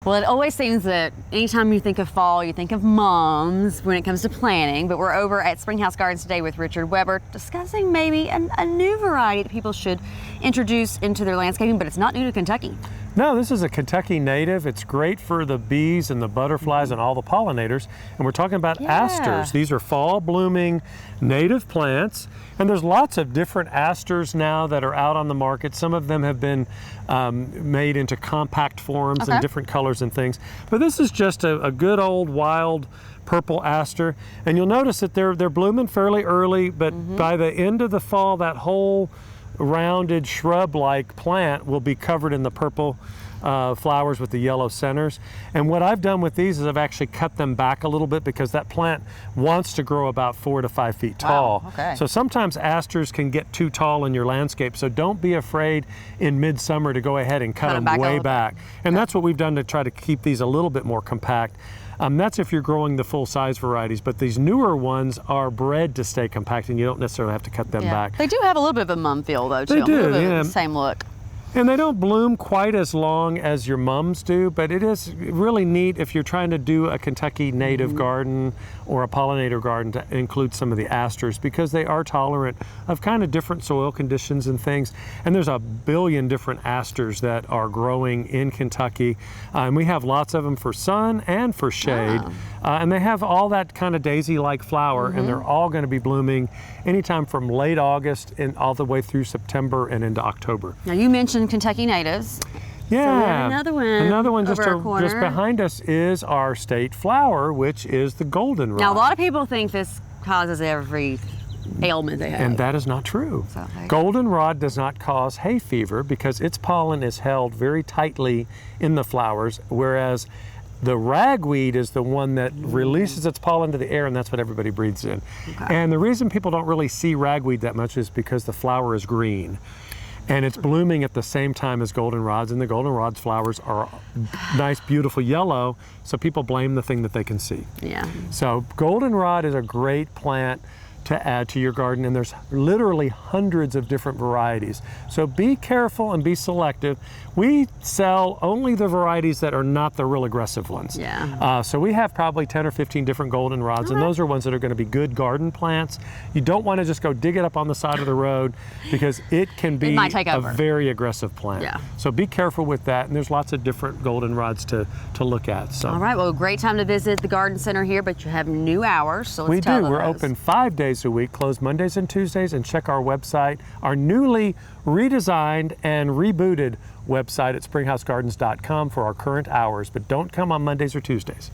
Well, it always seems that anytime you think of fall, you think of mums when it comes to planting, but we're over at Springhouse Gardens today with Richard Weber discussing maybe a new variety that people should introduce into their landscaping, but it's not new to Kentucky. No, this is a Kentucky native. It's great for the bees and the butterflies and all the pollinators. And we're talking about asters. These are fall blooming native plants. And there's lots of different asters now that are out on the market. Some of them have been made into compact forms in different colors and things. But this is just a good old wild purple aster. And you'll notice that they're blooming fairly early, but by the end of the fall, that whole rounded shrub-like plant will be covered in the purple flowers with the yellow centers. And what I've done with these is I've actually cut them back a little bit because that plant wants to grow about 4 to 5 feet tall. Wow, okay. So sometimes asters can get too tall in your landscape, so don't be afraid in midsummer to go ahead and cut them way back. And that's what we've done to try to keep these a little bit more compact. That's if you're growing the full-size varieties, but these newer ones are bred to stay compact, and you don't necessarily have to cut them back. They do have a little bit of a mum feel, though, too. They do, a little bit of the same look. And they don't bloom quite as long as your mums do, but it is really neat if you're trying to do a Kentucky native garden or a pollinator garden to include some of the asters, because they are tolerant of kind of different soil conditions and things. And there's a billion different asters that are growing in Kentucky. And we have lots of them for sun and for shade. And they have all that kind of daisy-like flower, and they're all going to be blooming anytime from late August and all the way through September and into October. Now, you mentioned Kentucky natives. Yeah, so we have another one. Another one just just behind us is our state flower, which is the goldenrod. Now, a lot of people think this causes every ailment they have. And that is not true. So, goldenrod does not cause hay fever because its pollen is held very tightly in the flowers, whereas the ragweed is the one that releases its pollen to the air, and that's what everybody breathes in. And the reason people don't really see ragweed that much is because the flower is green. And it's blooming at the same time as goldenrods, and the goldenrod's flowers are nice, beautiful yellow, so people blame the thing that they can see. Yeah. So goldenrod is a great plant to add to your garden, and there's literally hundreds of different varieties. So be careful and be selective. We sell only the varieties that are not the real aggressive ones. Yeah. So we have probably 10 or 15 different goldenrods, and those are ones that are going to be good garden plants. You don't want to just go dig it up on the side of the road because it can be a very aggressive plant. Yeah. So be careful with that, and there's lots of different goldenrods to look at. So. All right, well, great time to visit the garden center here, but you have new hours, so let's tell them We're open 5 days a week, closed Mondays and Tuesdays, and check our website, our newly redesigned and rebooted website at springhousegardens.com for our current hours, but don't come on Mondays or Tuesdays.